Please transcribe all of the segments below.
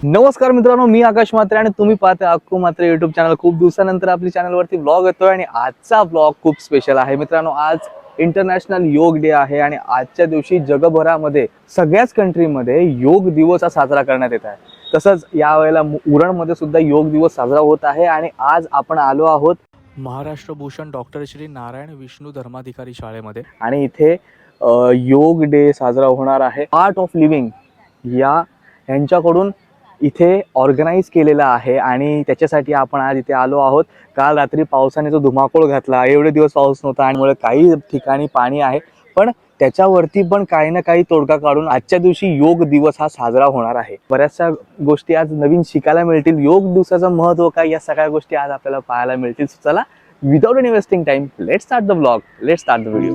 नमस्कार मित्रांनो, मी आकाश म्हात्रे आणि तुम्ही पाहता अक्कू म्हात्रे युट्यूब चॅनल। खूप दिवसानंतर आपल्या चॅनलवरती ब्लॉग येतोय आणि आजचा ब्लॉग खूप स्पेशल आहे मित्रांनो। आज इंटरनॅशनल योग डे आहे आणि आजच्या दिवशी जगभरामध्ये सगळ्याच कंट्रीमध्ये योग दिवस साजरा करण्यात येत आहे। तसंच यावेळेला उरणमध्ये सुद्धा योग दिवस साजरा होत आहे आणि आज आपण आलो आहोत महाराष्ट्र भूषण डॉक्टर श्री नारायण विष्णू धर्माधिकारी शाळेमध्ये आणि इथे योग डे साजरा होणार आहे। आर्ट ऑफ लिव्हिंग यांच्याकडून इथे ऑर्गनाइज केलेला आहे आणि त्याच्यासाठी आपण आज इथे आलो आहोत। काल रात्री पावसाने जो धुमाकूळ घातला, एवढे दिवस पाऊस नव्हता आणि मुळे काही ठिकाणी पाणी आहे, पण त्याच्यावरती पण काही ना काही तोडगा काढून आजच्या दिवशी योग दिवस हा साजरा होणार आहे। बऱ्याचशा गोष्टी आज नवीन शिकायला मिळतील। योग दिवसाचं महत्त्व काय या सगळ्या गोष्टी आज आपल्याला पाहायला मिळतील। चला, without any wasting time, let's start the blog, let's start the video.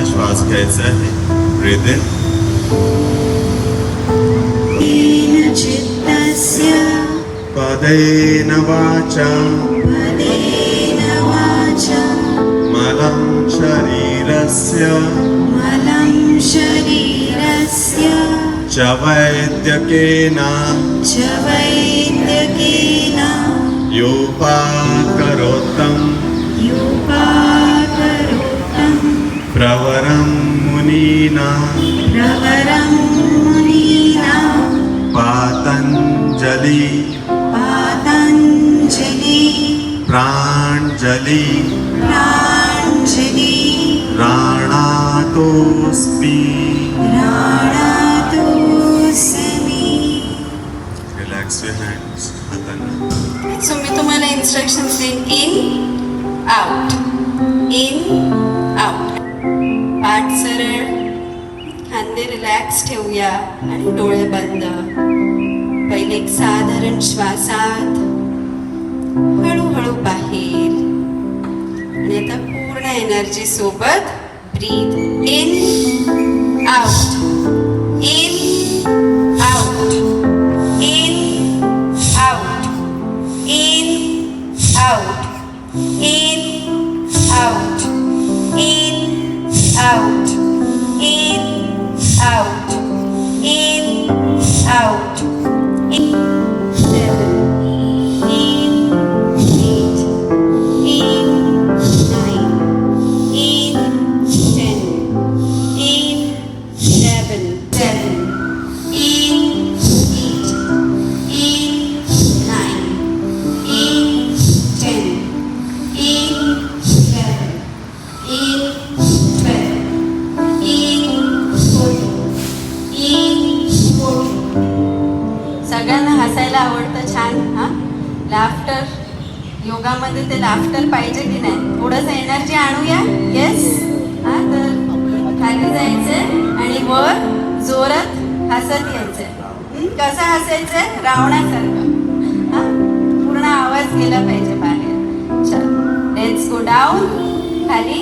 श्वास घ्यायचा आहे। ब्रीथ इन चित्तस्य पदेन वाचा मलं शरीरस्य च वैद्यकेन योपाकरोत्तं प्रवरं मुनीना Patanjali Pranjali प्राणातोस्मि। Relax your hands. So मी तुम्हाला instructions देईन। in out, in out। पाठ सरळ, खांदे रिलॅक्स ठेवूया आणि डोळे बंद। पहिले एक साधारण श्वासात हळूहळू बाहेर आणि आता पूर्ण एनर्जी सोबत breathe in out, in out, in out, in out, in out, in out, in, out, in, out, in, 7, in, 8, in, 9, in, 10, in, 7, in, 8, in, 9, in, 10, in, 7, in, सगळ्यांना हसायला आवडतं, छान। हा, लाफ्टर योगामध्ये ते लाफ्टर पाहिजे की नाही? थोडंसं एनर्जी आणूया। येस, हा, तर खाली जायचंय आणि वर जोरात हसत यायचंय। कसं हसायचंय? रावणासारखं। हा, पूर्ण आवाज गेला पाहिजे बाहेर। चल, लेट्स गो डाऊन, खाली,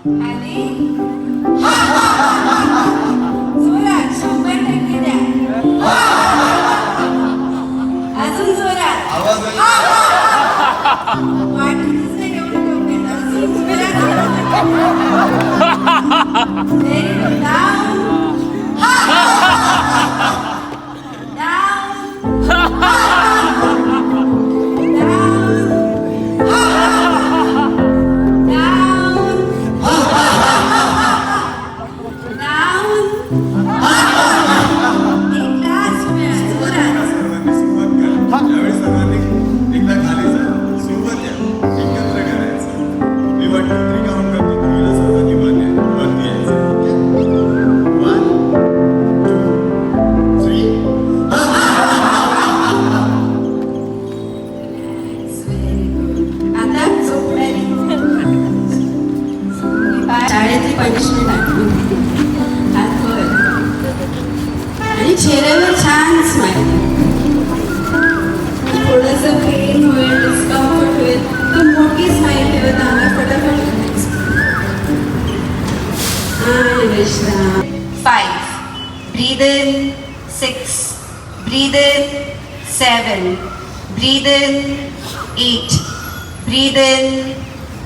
खाली, जोरात 100% द्या। अजून जोरात वाटतच नाही एवढं डोक्यात। अजून जोरात आणि चेहऱ्यावर छान स्माईल. थोडंसं पेन होईल, डिस्कम्फर्ट होईल, तर मोठी स्माईल ठेवत आहात फटाफट. आणि विश्राम. 5. Breathe in. 6. Breathe in. 7. Breathe in. 8. Breathe in.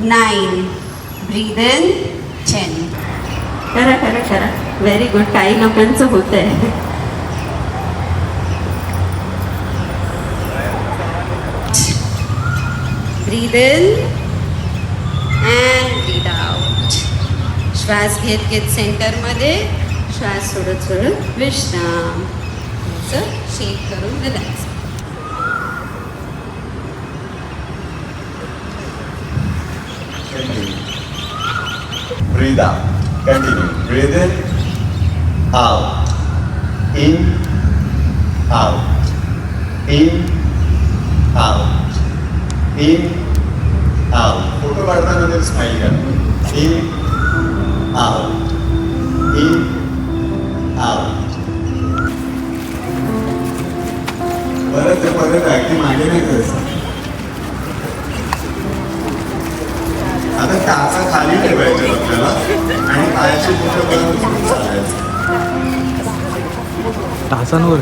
9. Breathe in. 10. करा करा करा. Very good. काही लोकांचं होत आहे. Breathe in and breathe out. श्वास घेत घेत सेंटरमध्ये, श्वास सोडत सोडत विश्राम. शेक करून relax. Breathe out. Continue. Breathe in. Out. In. Out. In. Out. In. Out. Photo काढताना तरी स्माईल करा. In. Out. In. Out. परत अगदी मागे नाही करायचं. आता टाचा खाली ठेवायचं आपल्याला आणि पायाची बोटं परत उचलून चालायचं. तासांवर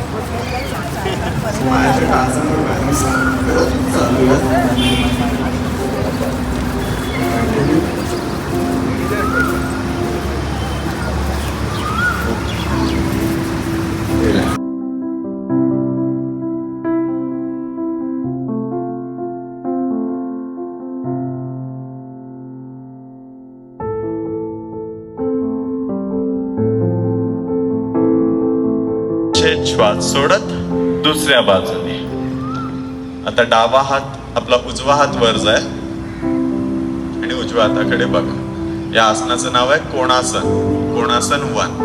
पायाच्या टाचांवर बॅलन्स करत चालूया. श्वास सोडत दुसऱ्या बाजूने. आता डावा हात आपला उजवा हात वर जाय आणि उजव्या हाताकडे बघा. या आसनाचं नाव आहे कोणासन. कोणासन 1.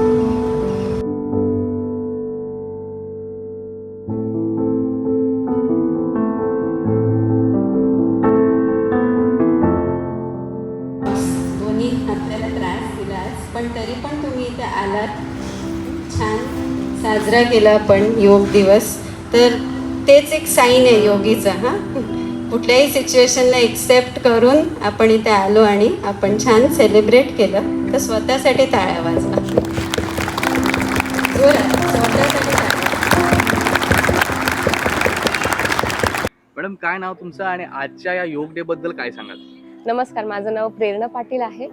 दोन्ही आपल्याला त्रास दिलाच, पण तरी पण तुम्ही इथे आलात. छान साजरा केला आपण योग दिवस. तर तेच एक साईन आहे योगीचा. हां, कुठल्याही सिच्युएशनला एक्सेप्ट करून आपण इथे आलो आणि आपण छान सेलिब्रेट केलं. तर स्वतःसाठी टाळ्या वाजवा. जोरात स्वतःसाठी टाळ्या. मॅडम, काय नाव तुमचं आणि आजच्या या योग डे बद्दल काय सांगाल? नमस्कार, माझं नाव प्रेरणा पाटील आहे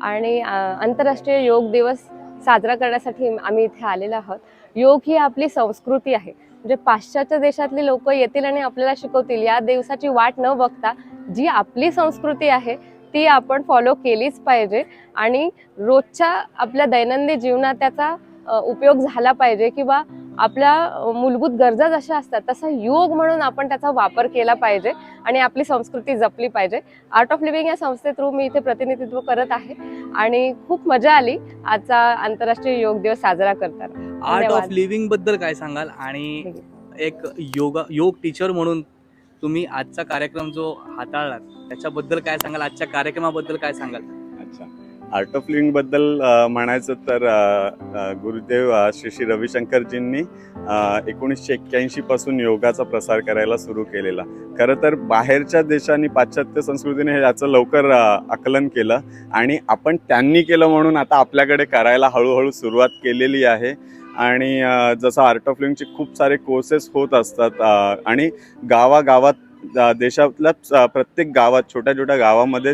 आणि आंतरराष्ट्रीय योग दिवस साजरा करण्यासाठी आम्ही इथे आलेलो आहोत. योग ही आपली संस्कृती आहे. म्हणजे पाश्चात्य देशातली लोक येतील आणि आपल्याला शिकवतील. या दिवसाची वाट न बघता जी आपली संस्कृती आहे ती आपण फॉलो केलीच पाहिजे आणि रोजच्या आपल्या दैनंदिन जीवनात त्याचा उपयोग झाला पाहिजे किंवा आपल्या मूलभूत गरजा जशा असतात तसा योग म्हणून आपण त्याचा वापर केला पाहिजे आणि आपली संस्कृती जपली पाहिजे. आर्ट ऑफ लिव्हिंग या संस्थे थ्रू मी इथे प्रतिनिधित्व करत आहे आणि खूप मजा आली आजचा आंतरराष्ट्रीय योग दिवस साजरा करताना. आर्ट ऑफ लिव्हिंग बद्दल काय सांगाल आणि एक योग टीचर म्हणून तुम्ही आजचा कार्यक्रम जो हाताळलात त्याच्याबद्दल काय सांगाल? आजच्या कार्यक्रमाबद्दल काय सांगाल? अच्छा, आर्ट ऑफ लिव्हिंग बद्दल म्हणायचं तर गुरुदेव श्री श्री रविशंकरजींनी 1981 पासून योगाचा प्रसार करायला सुरू केलेला. खरं तर बाहेरच्या देशांनी पाश्चात्य संस्कृतीने याचं लवकर आकलन केलं आणि आपण त्यांनी केलं म्हणून आता आपल्याकडे करायला हळूहळू सुरुवात केलेली आहे. आणि जसं आर्ट ऑफ लिव्हिंगचे खूप सारे कोर्सेस होत असतात आणि गावागावात देशातल्या प्रत्येक गावात छोट्या छोट्या गावामध्ये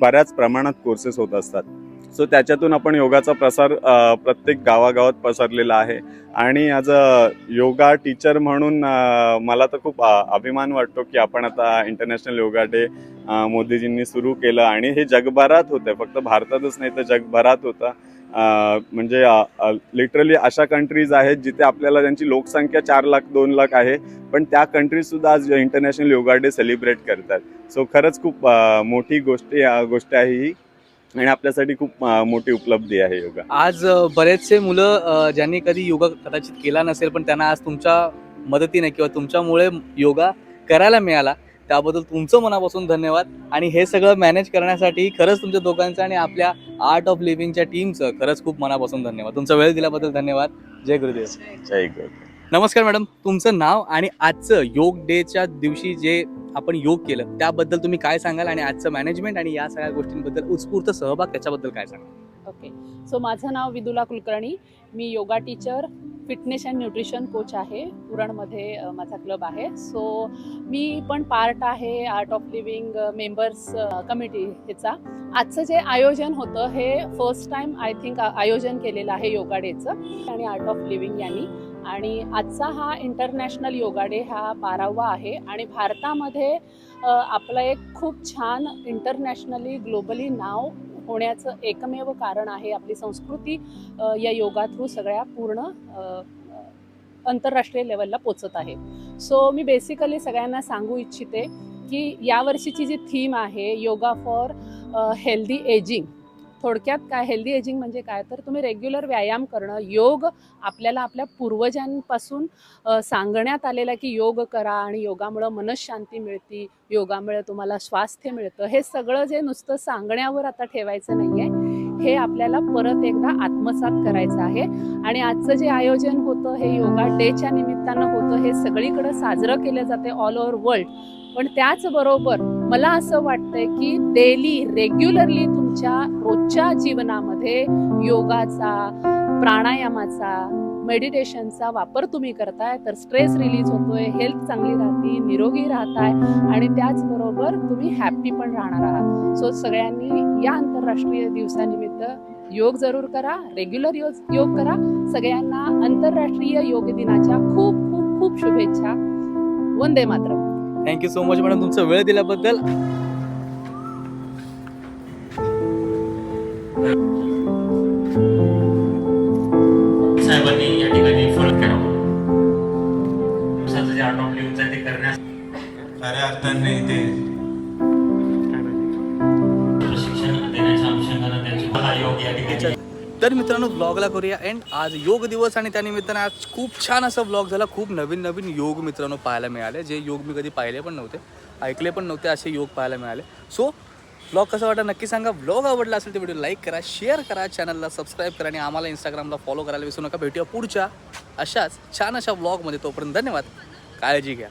बऱ्याच प्रमाणात कोर्सेस होत असतात. सो त्याच्यातून आपण योगाचा प्रसार प्रत्येक गावागावात पसरलेला आहे. आणि ॲज अ योगा टीचर म्हणून मला तर खूप अभिमान वाटतो की आपण आता इंटरनॅशनल योगा डे मोदीजींनी सुरू केलं आणि हे जगभरात होतं. फक्त भारतातच नाही तर जगभरात होतं. म्हणजे लिटरली अशा कंट्रीज आहेत जिथे आपल्याला त्यांची लोकसंख्या 4 लाख 2 लाख आहे पण त्या कंट्रीजसुद्धा आज इंटरनॅशनल योगा डे सेलिब्रेट करतात. सो खरंच खूप मोठी गोष्ट आहे ही आणि आपल्यासाठी खूप मोठी उपलब्धी आहे योगा. आज बरेचसे मुलं ज्यांनी कधी योगा कदाचित केला नसेल पण त्यांना आज तुमच्या मदतीने किंवा तुमच्यामुळे योगा करायला मिळाला, त्याबद्दल तुमचं मनापासून धन्यवाद. आणि हे सगळं मॅनेज करण्यासाठी खरंच तुमच्या दोघांचं आणि आपल्या आर्ट ऑफ लिव्हिंगच्या टीमचं खरंच खूप मनापासून धन्यवाद. तुमचा वेळ दिल्याबद्दल धन्यवाद. जय गुरुदेव. जय गुरुदेव. नमस्कार मॅडम, तुमचं नाव आणि आजचं योग डेच्या दिवशी जे आपण योग केलं त्याबद्दल तुम्ही काय सांगाल आणि आजचं मॅनेजमेंट आणि या सगळ्या गोष्टींबद्दल उत्स्फूर्त सहभाग त्याच्याबद्दल काय सांगाल? ओके, सो माझं नाव विदुला कुलकर्णी. मी yoga teacher, fitness and nutrition coach आहे. उरणमध्ये माझा क्लब आहे. सो मी पण पार्ट आहे art of living members committee ह्याचा. आजचं जे आयोजन होतं हे फर्स्ट टाईम आय थिंक आयोजन केलेलं आहे योगा डेचं आणि आर्ट ऑफ लिव्हिंग यांनी. आणि आजचा हा इंटरनॅशनल योगा डे हा 12वा आहे आणि भारतामध्ये आपलं एक खूप छान इंटरनॅशनली ग्लोबली नाव होण्याचं एकमेव कारण आहे आपली संस्कृती या योगा थ्रू सगळ्या पूर्ण आंतरराष्ट्रीय लेवलला पोचत आहे. सो मी बेसिकली सगळ्यांना सांगू इच्छिते की यावर्षीची जी थीम आहे योगा फॉर हेल्दी एजिंग. थोडक्यात काय हेल्दी एजिंग म्हणजे काय, तर तुम्ही रेग्युलर व्यायाम करणं. योग आपल्याला आपल्या पूर्वजांपासून सांगण्यात आलेला की योग करा आणि योगामुळं मनःशांती मिळते, योगामुळे तुम्हाला स्वास्थ्य मिळतं. हे सगळं जे नुसतं सांगण्यावर आता ठेवायचं नाही आहे, हे आपल्याला परत एकदा आत्मसात करायचं आहे. आणि आजचं जे आयोजन होतं हे योगा डेच्या निमित्तानं होतं. हे सगळीकडं साजरं केलं जाते ऑल ओव्हर वर्ल्ड. पण त्याचबरोबर मला असं वाटतंय की डेली रेग्युलरली तुमच्या रोजच्या जीवनामध्ये योगाचा, प्राणायामाचा, मेडिटेशनचा वापर तुम्ही करताय तर स्ट्रेस रिलीज होतोय, हेल्थ चांगली राहते, निरोगी राहताय आणि त्याचबरोबर तुम्ही हॅप्पी पण राहणार आहात. सो सगळ्यांनी या आंतरराष्ट्रीय दिवसानिमित्त योग जरूर करा, रेग्युलर योग करा. सगळ्यांना आंतरराष्ट्रीय योग दिनाच्या खूप खूप खूप शुभेच्छा. Vande Mataram. Thank you so much madam तुमचा वेळ दिल्याबद्दल. साहेबांनी या ठिकाणी फरक करावा. दिवसाचं जे आर्ट ऑफ लिव्हिंग आहे ते करण्यास खऱ्या अर्थाने ते प्रशिक्षण देण्याच्या अनुषंगाने त्यांची हा योग या ठिकाणी. तर मित्रांनो ब्लॉगला करूया एंड. आज योग दिवस आणि त्यानिमित्तानं आज खूप छान असा ब्लॉग झाला. खूप नवीन नवीन योग मित्रांनो पाहायला मिळाले, जे योग मी कधी पाहिले पण नव्हते, ऐकले पण नव्हते, असे योग पाहायला मिळाले. सो ब्लॉग कसा वाटला नक्की सांगा. ब्लॉग आवडला असेल तर व्हिडिओ लाईक करा, शेअर करा, चॅनलला सबस्क्राईब करा आणि आम्हाला इंस्टाग्रामला फॉलो करायला विसरू नका. भेटूया पुढच्या अशाच छान अशा ब्लॉगमध्ये. तोपर्यंत धन्यवाद, काळजी घ्या.